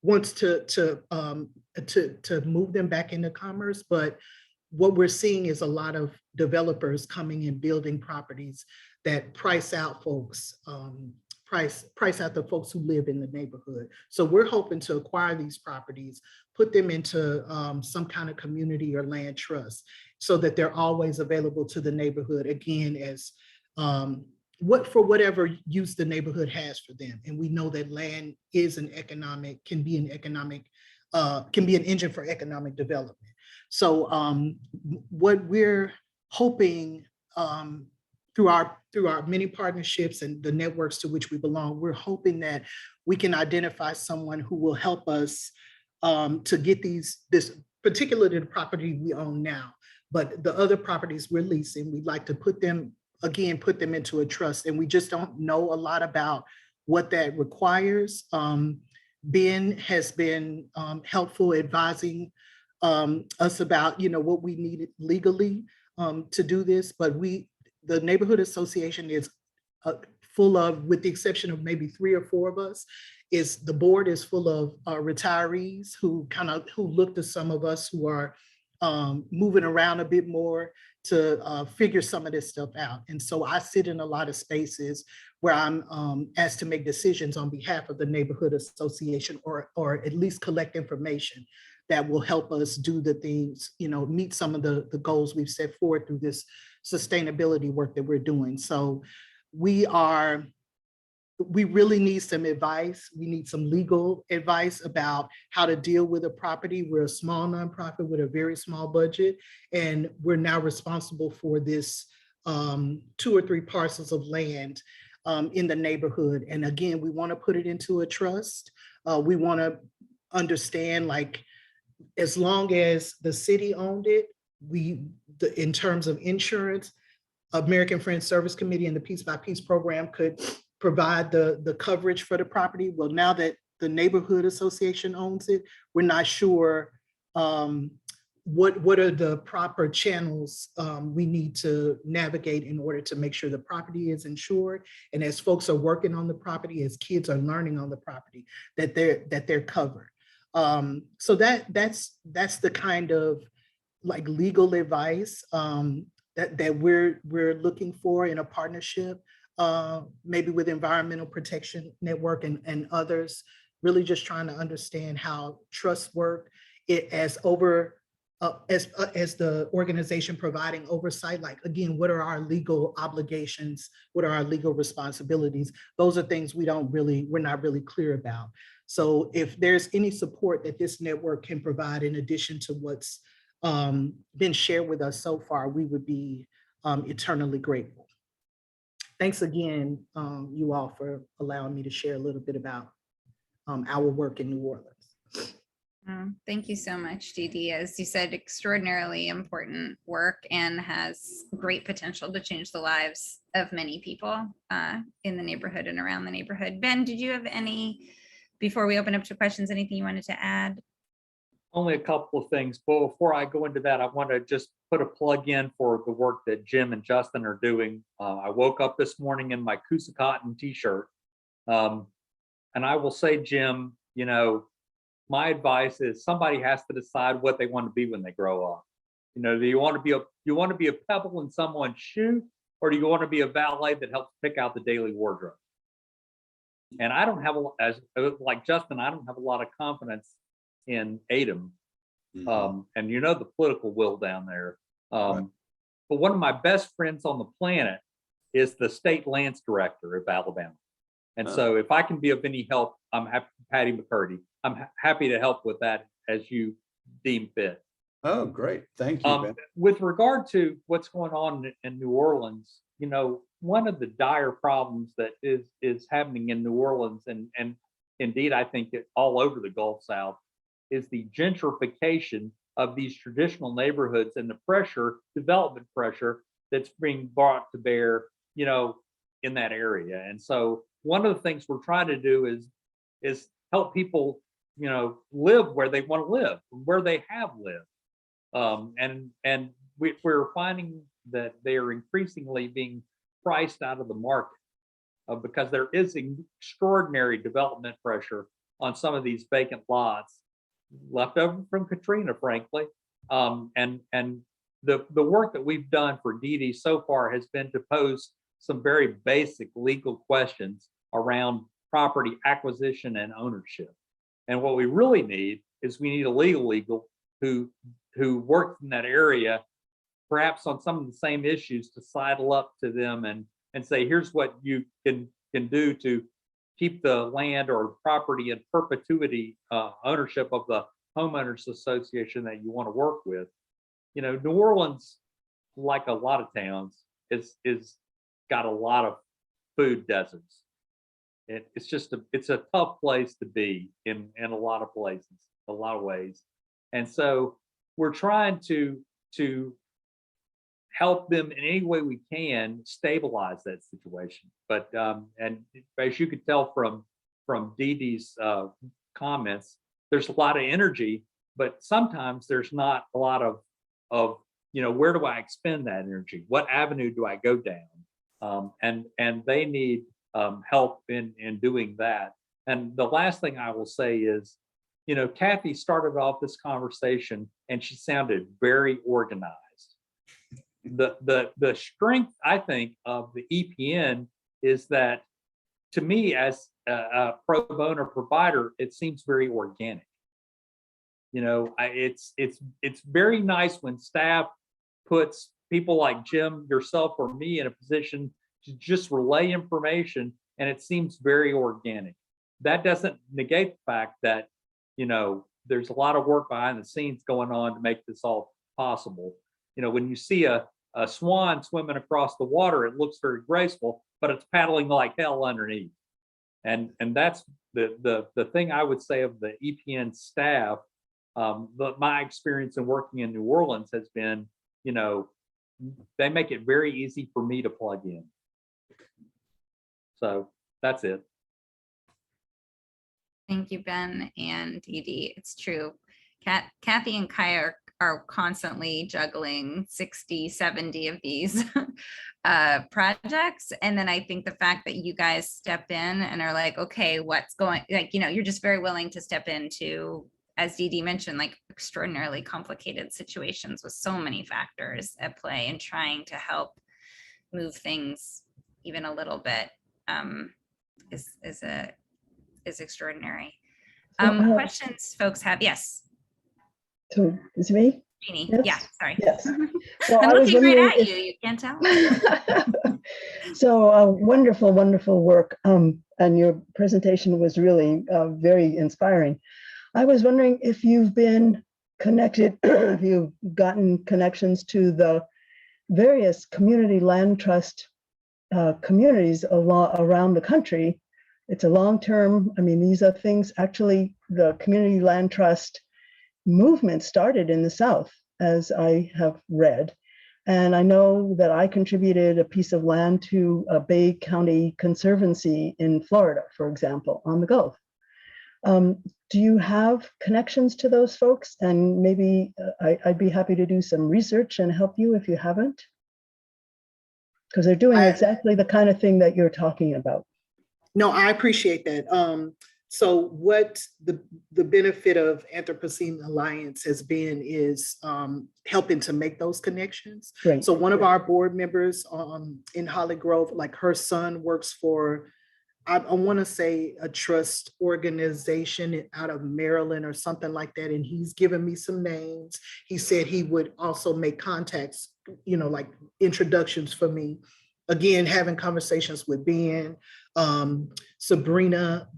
wants to move them back into commerce. But what we're seeing is a lot of developers coming and building properties that price out folks, price out the folks who live in the neighborhood. So we're hoping to acquire these properties, put them into some kind of community or land trust so that they're always available to the neighborhood, again, as for whatever use the neighborhood has for them. And we know that land is can be an engine for economic development. So what we're hoping through our many partnerships and the networks to which we belong, we're hoping that we can identify someone who will help us to get this particularly the property we own now, but the other properties we're leasing, we'd like to put them into a trust. And we just don't know a lot about what that requires. Ben has been helpful advising us about, what we needed legally to do this, but the neighborhood association is full of, with the exception of maybe 3 or 4 of us, the board is full of retirees who look to some of us who are moving around a bit more to figure some of this stuff out. And so I sit in a lot of spaces where I'm asked to make decisions on behalf of the neighborhood association, or at least collect information that will help us do the things, meet some of the goals we've set forward through this sustainability work that we're doing. So we really need some advice. We need some legal advice about how to deal with a property. We're a small nonprofit with a very small budget, and we're now responsible for this 2 or 3 parcels of land in the neighborhood. And again, we want to put it into a trust. We want to understand, as long as the city owned it, in terms of insurance, American Friends Service Committee and the Piece by Piece program could provide the coverage for the property. Well, now that the neighborhood association owns it, we're not sure what are the proper channels we need to navigate in order to make sure the property is insured. And as folks are working on the property, as kids are learning on the property, that they're covered. So that's the kind of legal advice that we're looking for in a partnership, maybe with Environmental Protection Network and others, really just trying to understand how trusts work as the organization providing oversight. Again, what are our legal obligations? What are our legal responsibilities? Those are things we're not really clear about. So if there's any support that this network can provide in addition to what's been shared with us so far, we would be eternally grateful. Thanks again, you all, for allowing me to share a little bit about our work in New Orleans. Thank you so much, Dee Dee. As you said, extraordinarily important work and has great potential to change the lives of many people in the neighborhood and around the neighborhood. Ben, did you have before we open up to questions, anything you wanted to add? Only a couple of things, but before I go into that, I want to just put a plug in for the work that Jim and Justin are doing. I woke up this morning in my Coosa Cotton t-shirt. And I will say, Jim, my advice is somebody has to decide what they want to be when they grow up. Do you want to be a pebble in someone's shoe, or do you want to be a valet that helps pick out the daily wardrobe? And I don't have, as like Justin, I don't have a lot of confidence in ADEM. And you know the political will down there. Right. But one of my best friends on the planet is the state lands director of Alabama. And so if I can be of any help, I'm happy, Patty McCurdy, I'm happy to help with that as you deem fit. Oh, great. Thank you, Ben. With regard to what's going on in New Orleans, you know, one of the dire problems that is happening in New Orleans, and indeed I think it all over the Gulf South, is the gentrification of these traditional neighborhoods and the pressure, development pressure that's being brought to bear, you know, in that area. And so one of the things we're trying to do is help people, you know, live where they want to live, where they have lived. And we're finding that they are increasingly being priced out of the market because there is extraordinary development pressure on some of these vacant lots left over from Katrina, frankly. And the work that we've done for DD so far has been to pose some very basic legal questions around property acquisition and ownership. And what we really need is we need a legal who works in that area, perhaps on some of the same issues, to sidle up to them and say, here's what you can do to keep the land or property in perpetuity ownership of the homeowners association that you want to work with. You know, New Orleans, like a lot of towns, is got a lot of food deserts. It's a tough place to be in a lot of places, a lot of ways. And so we're trying to help them in any way we can stabilize that situation. But and as you could tell from Dee Dee's comments, there's a lot of energy, but sometimes there's not a lot of you know, where do I expend that energy? What avenue do I go down? And they need help in doing that. And the last thing I will say is, you know, Kathy started off this conversation and she sounded very organized. The strength, I think, of the EPN is that, to me, as a pro bono provider, it seems very organic. You know, it's very nice when staff puts people like Jim, yourself, or me in a position to just relay information, and it seems very organic. That doesn't negate the fact that, you know, there's a lot of work behind the scenes going on to make this all possible. You know, when you see a swan swimming across the water, it looks very graceful, but it's paddling like hell underneath. And that's the thing I would say of the EPN staff. But my experience in working in New Orleans has been, you know, they make it very easy for me to plug in. So that's it. Thank you, Ben and Dee Dee. It's true. Kathy and Kaya are constantly juggling 60, 70 of these projects. And then I think the fact that you guys step in and are like, okay, what's going, like, you know, you're just very willing to step into, as Dee Dee mentioned, like extraordinarily complicated situations with so many factors at play, and trying to help move things even a little bit is extraordinary. Questions folks have? Yes. So is it me? Jeannie. Yes. Yeah, sorry. Yes. Well, I'm I was looking right wondering at you. You can't tell. So wonderful, wonderful work. And your presentation was really very inspiring. I was wondering if you've been connected, if you've gotten connections to the various community land trust communities around the country. It's a long-term, I mean, these are things, actually, the community land trust movement started in the South, as I have read. And I know that I contributed a piece of land to a Bay County Conservancy in Florida, for example, on the Gulf. Do you have connections to those folks? And maybe I'd be happy to do some research and help you if you haven't. Because they're doing exactly the kind of thing that you're talking about. No, I appreciate that. So what the benefit of Anthropocene Alliance has been is helping to make those connections. Right. So one of our board members in Holly Grove, like her son works for I want to say a trust organization out of Maryland or something like that. And he's given me some names. He said he would also make contacts, like introductions for me. Again, having conversations with Ben. Sabrina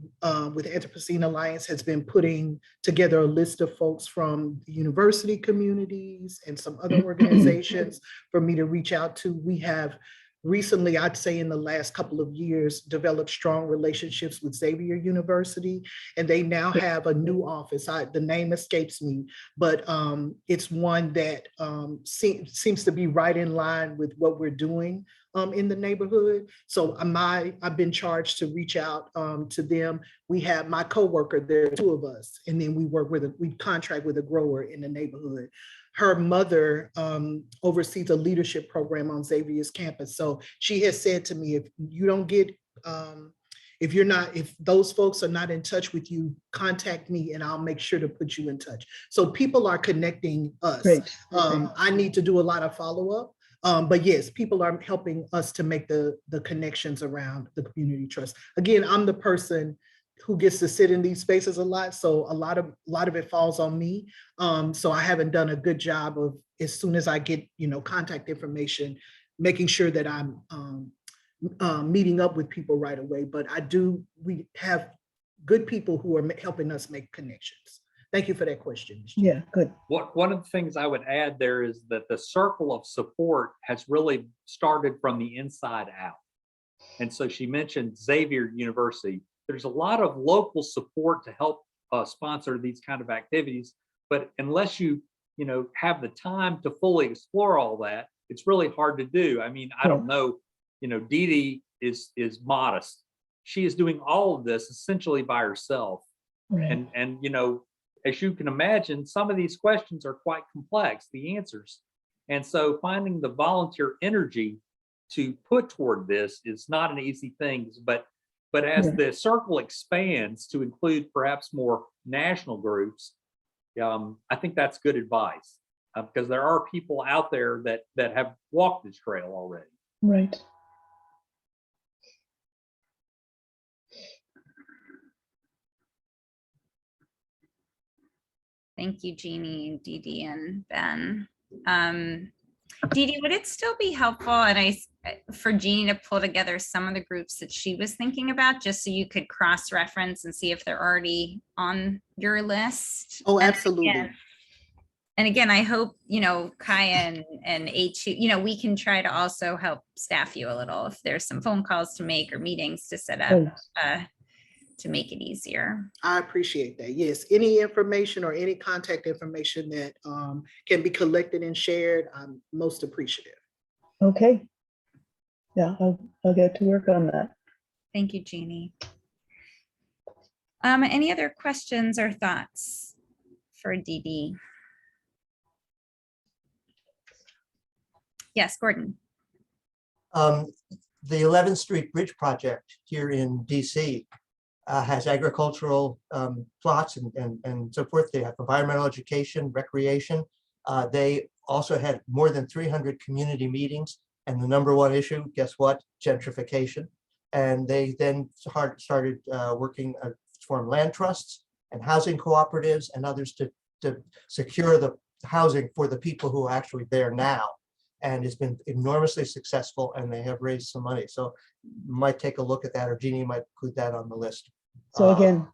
with Anthropocene Alliance has been putting together a list of folks from the university communities and some other organizations for me to reach out to. We have recently, I'd say in the last couple of years, developed strong relationships with Xavier University, and they now have a new office. The name escapes me, but it's one that seems to be right in line with what we're doing in the neighborhood. So I've been charged to reach out to them. We have my coworker, there are two of us, and then we contract with a grower in the neighborhood. Her mother oversees a leadership program on Xavier's campus. So she has said to me, if you don't get, if those folks are not in touch with you, contact me and I'll make sure to put you in touch. So people are connecting us. Great. I need to do a lot of follow-up. But yes, people are helping us to make the connections around the community trust. Again, I'm the person who gets to sit in these spaces a lot. So a lot of it falls on me. So I haven't done a good job of, as soon as I get, contact information, making sure that I'm meeting up with people right away. But we have good people who are helping us make connections. Thank you for that question. Yeah, good. One of the things I would add there is that the circle of support has really started from the inside out. And so she mentioned Xavier University. There's a lot of local support to help sponsor these kind of activities, but unless you have the time to fully explore all that, it's really hard to do. I mean, I don't know, Dee Dee is modest. She is doing all of this essentially by herself. Right. And as you can imagine, some of these questions are quite complex, the answers. And so finding the volunteer energy to put toward this is not an easy thing, but as the circle expands to include perhaps more national groups, I think that's good advice because there are people out there that have walked this trail already. Right. Thank you, Jeannie, Dee Dee, and Ben. Dee Dee, would it still be helpful for Jeannie to pull together some of the groups that she was thinking about, just so you could cross-reference and see if they're already on your list? Oh, absolutely. And again, I hope, Kaya and A2, we can try to also help staff you a little if there's some phone calls to make or meetings to set up to make it easier. I appreciate that. Yes, any information or any contact information that can be collected and shared, I'm most appreciative. Okay. Yeah, I'll get to work on that. Thank you, Jeannie. Any other questions or thoughts for Dee Dee? Yes, Gordon. The 11th Street Bridge project here in DC has agricultural plots and so forth. They have environmental education, recreation. They also had more than 300 community meetings. And the number one issue, guess what? Gentrification. And they then started working to form land trusts and housing cooperatives and others to secure the housing for the people who are actually there now. And it's been enormously successful, and they have raised some money. So you might take a look at that, or Jeannie might put that on the list. So again,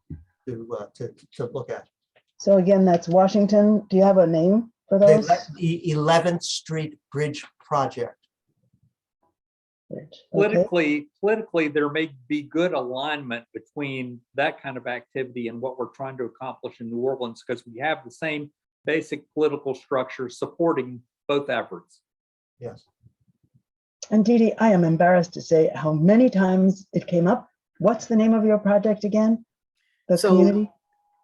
to look at. So again, that's Washington. Do you have a name for those? The 11th Street Bridge Project. Okay. Politically, there may be good alignment between that kind of activity and what we're trying to accomplish in New Orleans, because we have the same basic political structure supporting both efforts. Yes. And Dee Dee, I am embarrassed to say how many times it came up. What's the name of your project again? The community?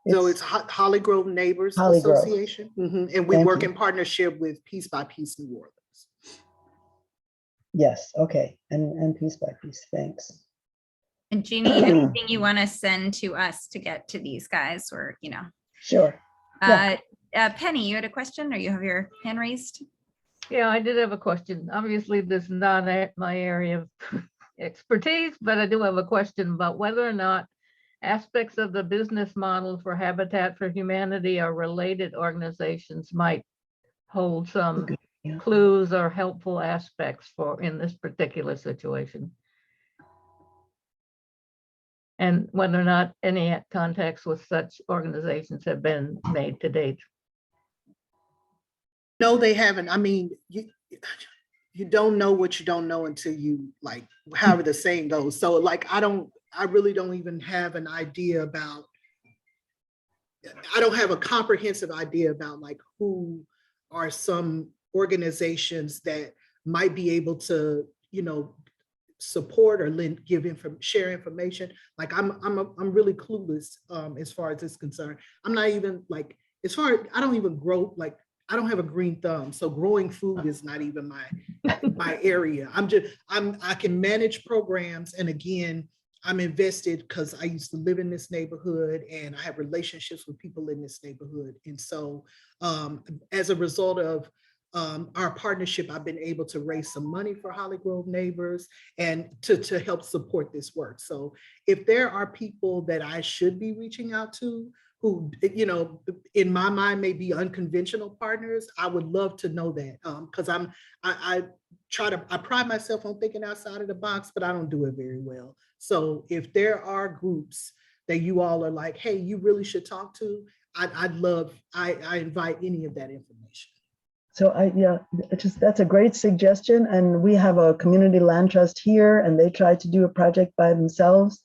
So it's Holly Grove Neighbors Holly Grove. Association. And we work in partnership with Piece by Piece New Orleans. Yes, okay. And Piece by Piece, thanks. And Jeannie, anything you want to send to us to get to these guys, or, Sure. Penny, you had a question, or you have your hand raised? Yeah, I did have a question. Obviously, this is not my area of expertise, but I do have a question about whether or not aspects of the business model for Habitat for Humanity or related organizations might hold some Okay, yeah. clues or helpful aspects for in this particular situation. And whether or not any contacts with such organizations have been made to date. No, they haven't. I mean, you don't know what you don't know until you, like, however the saying goes. So like, I really don't even have an idea about, I don't have a comprehensive idea about like who are some organizations that might be able to, you know, support or share information. Like I'm really clueless as far as it's concerned. I'm not even like, I don't even grow, like, I don't have a green thumb. So growing food is not even my area. I can manage programs. And again, I'm invested because I used to live in this neighborhood and I have relationships with people in this neighborhood. And so as a result of our partnership, I've been able to raise some money for Holly Grove neighbors and to help support this work. So if there are people that I should be reaching out to who, you know, in my mind may be unconventional partners, I would love to know that because I pride myself on thinking outside of the box, but I don't do it very well. So if there are groups that you all are like, hey, you really should talk to, I invite any of that information. So that's a great suggestion. And we have a community land trust here and they tried to do a project by themselves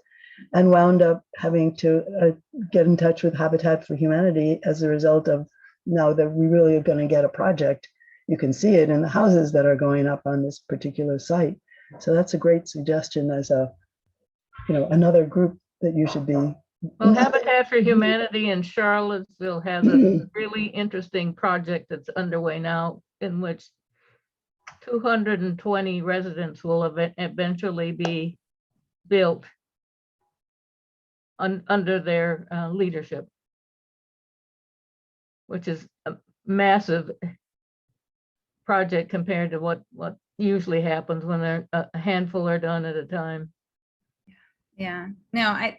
and wound up having to get in touch with Habitat for Humanity as a result of now that we really are going to get a project. You can see it in the houses that are going up on this particular site. So that's a great suggestion as another group that you should be. Well, Habitat for Humanity in Charlottesville has a really interesting project that's underway now in which 220 residents will eventually be built under their leadership, which is a massive project compared to what usually happens when a handful are done at a time. Yeah, no,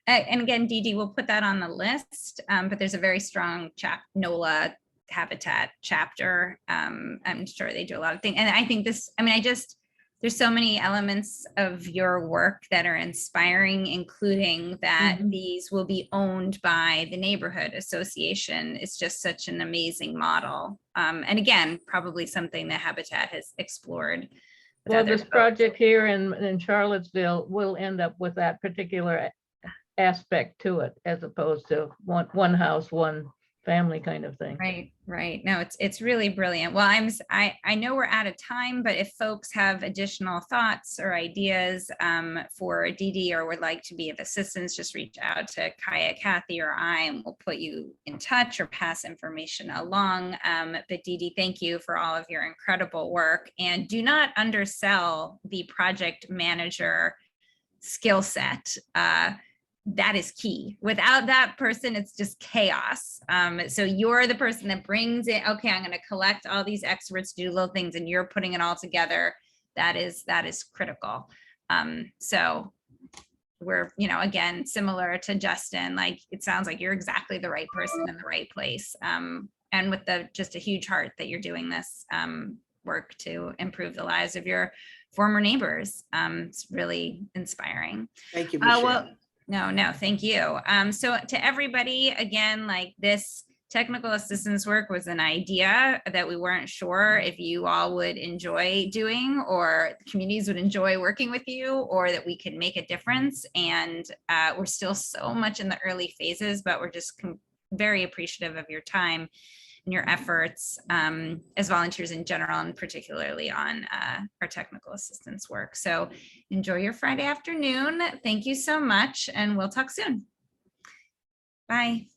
and again, Dee Dee, we'll put that on the list, but there's a very strong NOLA Habitat chapter. I'm sure they do a lot of things. And I think there's so many elements of your work that are inspiring, including that these will be owned by the neighborhood association. It's just such an amazing model. And again, probably something that Habitat has explored. Well, this project here in Charlottesville will end up with that particular aspect to it, as opposed to one house, one family kind of thing. Right. No, it's really brilliant. Well, I know we're out of time, but if folks have additional thoughts or ideas for Dee Dee or would like to be of assistance, just reach out to Kaya, Kathy, or I, and we'll put you in touch or pass information along. But Dee Dee, thank you for all of your incredible work, and do not undersell the project manager skill set. That is key. Without that person, it's just chaos. So you're the person that brings it. Okay, I'm going to collect all these experts to do little things, and you're putting it all together. That is critical. So we're, again, similar to Justin. Like, it sounds like you're exactly the right person in the right place. And with just a huge heart that you're doing this work to improve the lives of your former neighbors. It's really inspiring. Thank you, Michelle. No, thank you. So to everybody, again, like, this technical assistance work was an idea that we weren't sure if you all would enjoy doing, or communities would enjoy working with you, or that we could make a difference. And we're still so much in the early phases, but we're just very appreciative of your time and your efforts as volunteers in general, and particularly on our technical assistance work. So enjoy your Friday afternoon. Thank you so much, and we'll talk soon. Bye.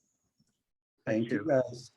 Thank you, guys.